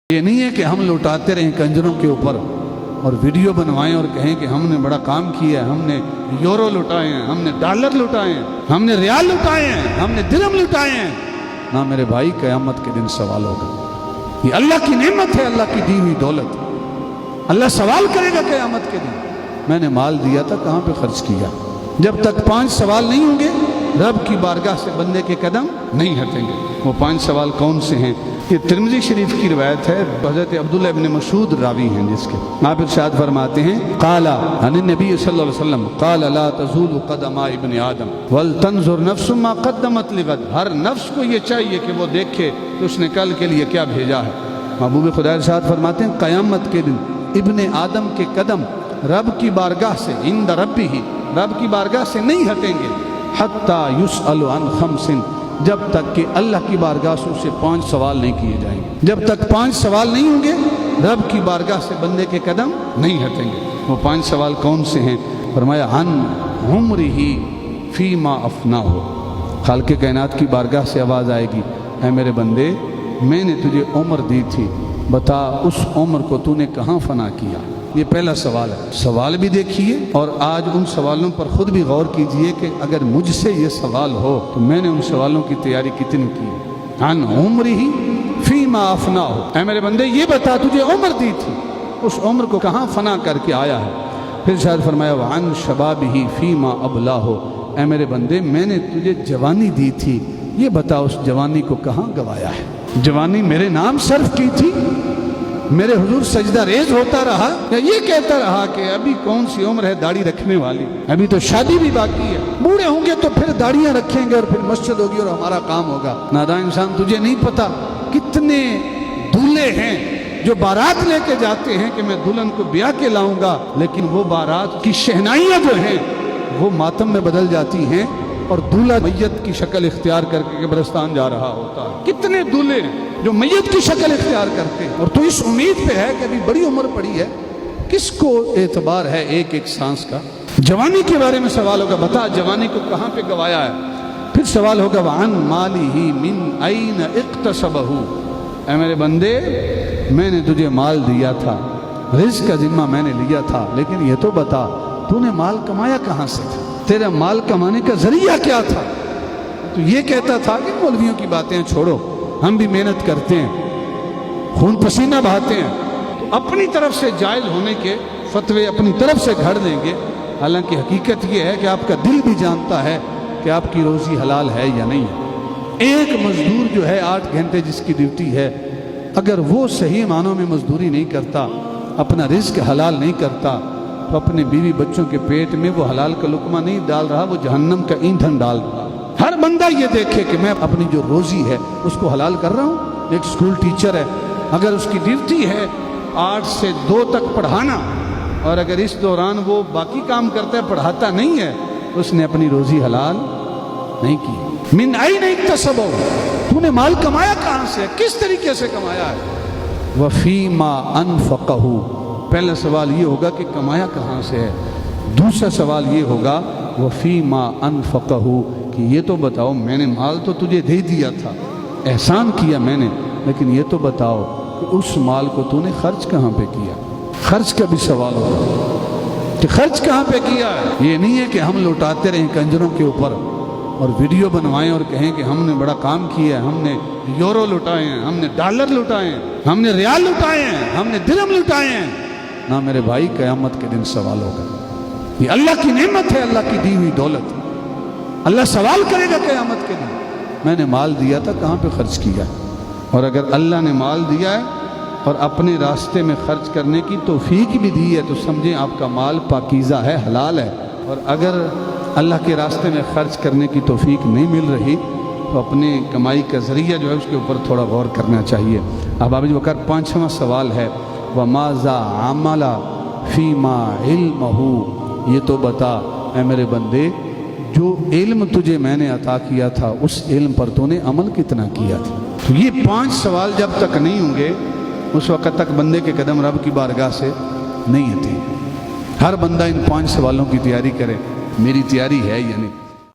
یہ نہیں ہے کہ ہم لوٹاتے رہیں کنجروں کے اوپر اور ویڈیو بنوائیں اور کہیں کہ ہم نے بڑا کام کیا ہے، ہم نے یورو لوٹائے ہیں، ہم نے ڈالر لوٹائے ہیں، ہم نے ریال لوٹائے ہیں، ہم نے درہم لوٹائے ہیں۔ نہ میرے بھائی، قیامت کے دن سوال ہوگا۔ یہ اللہ کی نعمت ہے، اللہ کی دی ہوئی دولت۔ اللہ سوال کرے گا قیامت کے دن، میں نے مال دیا تھا، کہاں پہ خرچ کیا؟ جب تک 5 سوال نہیں ہوں گے، رب کی بارگاہ سے بندے کے قدم نہیں ہٹیں گے۔ وہ 5 سوال کون سے ہیں؟ یہ ترمذی شریف کی روایت ہے، حضرت عبداللہ ابن مسعود راوی ہیں جس کے آپ ارشاد فرماتے ہیں، قال عن النبی صلی اللہ علیہ وسلم قال لا تزول قدم ابن آدم ولتنظر نفس ما قدمت لغد۔ ہر نفس کو یہ چاہیے کہ وہ دیکھے کہ اس نے کل کے لیے کیا بھیجا ہے۔ محبوب خدا ارشاد فرماتے ہیں، قیامت کے دن ابن آدم کے قدم رب کی بارگاہ سے، عند ربہ، رب کی بارگاہ سے نہیں ہٹیں گے، حتی یسأل عن 5، جب تک کہ اللہ کی بارگاہ سے اسے 5 سوال نہیں کیے جائیں گے۔ جب تک 5 سوال نہیں ہوں گے، رب کی بارگاہ سے بندے کے قدم نہیں ہٹیں گے۔ وہ 5 سوال کون سے ہیں؟ فرمایا، عن عمرہ فیما افناہ۔ خالق کائنات کی بارگاہ سے آواز آئے گی، اے میرے بندے، میں نے تجھے عمر دی تھی، بتا اس عمر کو تو نے کہاں فنا کیا؟ یہ پہلا سوال ہے۔ سوال بھی دیکھیے اور آج ان سوالوں پر خود بھی غور کیجئے کہ اگر مجھ سے یہ سوال ہو تو میں نے ان سوالوں کی تیاری کتنی کی۔ عن عمرہ فیما افناہ، اے میرے بندے یہ بتا تجھے عمر دی تھی، اس عمر کو کہاں فنا کر کے آیا ہے؟ پھر شاید فرمایا، وعن شبابہ فیما ابلاہ، اے میرے بندے میں نے تجھے جوانی دی تھی، یہ بتا اس جوانی کو کہاں گوایا ہے؟ جوانی میرے نام صرف کی تھی، میرے حضور سجدہ ریز ہوتا رہا، یا یہ کہتا رہا کہ ابھی کون سی عمر ہے داڑھی رکھنے والی، ابھی تو شادی بھی باقی ہے، بوڑھے ہوں گے تو پھر داڑیاں رکھیں گے اور پھر مسجد ہوگی اور ہمارا کام ہوگا۔ نادان انسان، تجھے نہیں پتا کتنے دولہے ہیں جو بارات لے کے جاتے ہیں کہ میں دلہن کو بیاہ کے لاؤں گا، لیکن وہ بارات کی شہنائیاں جو ہیں وہ ماتم میں بدل جاتی ہیں اور دولہا میت کی شکل اختیار کر کے قبرستان جا رہا ہوتا ہے۔ کتنے دولہے ہیں جو میت کی شکل اختیار کرتے ہیں، اور تو اس امید پہ ہے کہ ابھی بڑی عمر پڑی ہے۔ کس کو اعتبار ہے ایک ایک سانس کا؟ جوانی کے بارے میں سوال ہوگا، بتا جوانی کو کہاں پہ گوایا ہے؟ پھر سوال ہوگا، وعن مالہ من این اقتصبہ، اے میرے بندے میں نے تجھے مال دیا تھا، رزق کا ذمہ میں نے لیا تھا، لیکن یہ تو بتا تو نے مال کمایا کہاں سے تھا؟ تیرا مال کمانے کا ذریعہ کیا تھا؟ تو یہ کہتا تھا کہ مولویوں کی باتیں چھوڑو، ہم بھی محنت کرتے ہیں، خون پسینہ بہاتے ہیں، تو اپنی طرف سے جائز ہونے کے فتوے اپنی طرف سے گھڑ دیں گے۔ حالانکہ حقیقت یہ ہے کہ آپ کا دل بھی جانتا ہے کہ آپ کی روزی حلال ہے یا نہیں ہے۔ ایک مزدور جو ہے 8 گھنٹے جس کی ڈیوٹی ہے، اگر وہ صحیح معنوں میں مزدوری نہیں کرتا، اپنا رزق حلال نہیں کرتا، تو اپنے بیوی بچوں کے پیٹ میں وہ حلال کا لقمہ نہیں ڈال رہا، وہ جہنم کا ایندھن ڈال رہا۔ ہر بندہ یہ دیکھے کہ میں اپنی جو روزی ہے اس کو حلال کر رہا ہوں۔ ایک سکول ٹیچر ہے، اگر اس کی ڈیوٹی ہے 8 سے 2 تک پڑھانا، اور اگر اس دوران وہ باقی کام کرتا ہے، پڑھاتا نہیں ہے، اس نے اپنی روزی حلال نہیں کی۔ من این اکتسبہ، تو نے مال کمایا کہاں سے، کس طریقے سے کمایا ہے؟ وفیما انفقہ، پہلا سوال یہ ہوگا کہ کمایا کہاں سے ہے۔ دوسرا سوال یہ ہوگا، وفیما انفقہ، کہ یہ تو بتاؤ میں نے مال تو تجھے دے دیا تھا، احسان کیا میں نے، لیکن یہ تو بتاؤ کہ اس مال کو تو نے خرچ کہاں پہ کیا؟ خرچ کا بھی سوال ہوگا کہ خرچ کہاں پہ کیا ہے۔ یہ نہیں ہے کہ ہم لوٹاتے رہیں کنجروں کے اوپر اور ویڈیو بنوائیں اور کہیں کہ ہم نے بڑا کام کیا ہے، ہم نے یورو لوٹائے ہیں، ہم نے ڈالر لوٹائے ہیں، ہم نے ریال لوٹائے ہیں، ہم نے درہم لوٹائے ہیں۔ نہ میرے بھائی، قیامت کے دن سوال ہوگا۔ یہ اللہ کی نعمت ہے، اللہ کی دی ہوئی دولت۔ اللہ سوال کرے گا قیامت کے دن، میں نے مال دیا تھا، کہاں پہ خرچ کیا؟ اور اگر اللہ نے مال دیا ہے اور اپنے راستے میں خرچ کرنے کی توفیق بھی دی ہے تو سمجھیں آپ کا مال پاکیزہ ہے، حلال ہے۔ اور اگر اللہ کے راستے میں خرچ کرنے کی توفیق نہیں مل رہی تو اپنے کمائی کا ذریعہ جو ہے اس کے اوپر تھوڑا غور کرنا چاہیے۔ اب ابھی وقت 5واں سوال ہے، وَمَاذَا عَمَلَ فِيمَا عِلْمَهُ، یہ تو بتا اے میرے بندے جو علم تجھے میں نے عطا کیا تھا اس علم پر تو نے عمل کتنا کیا تھا؟ تو یہ 5 سوال جب تک نہیں ہوں گے اس وقت تک بندے کے قدم رب کی بارگاہ سے نہیں ہٹیں۔ ہر بندہ ان 5 سوالوں کی تیاری کرے، میری تیاری ہے یا نہیں؟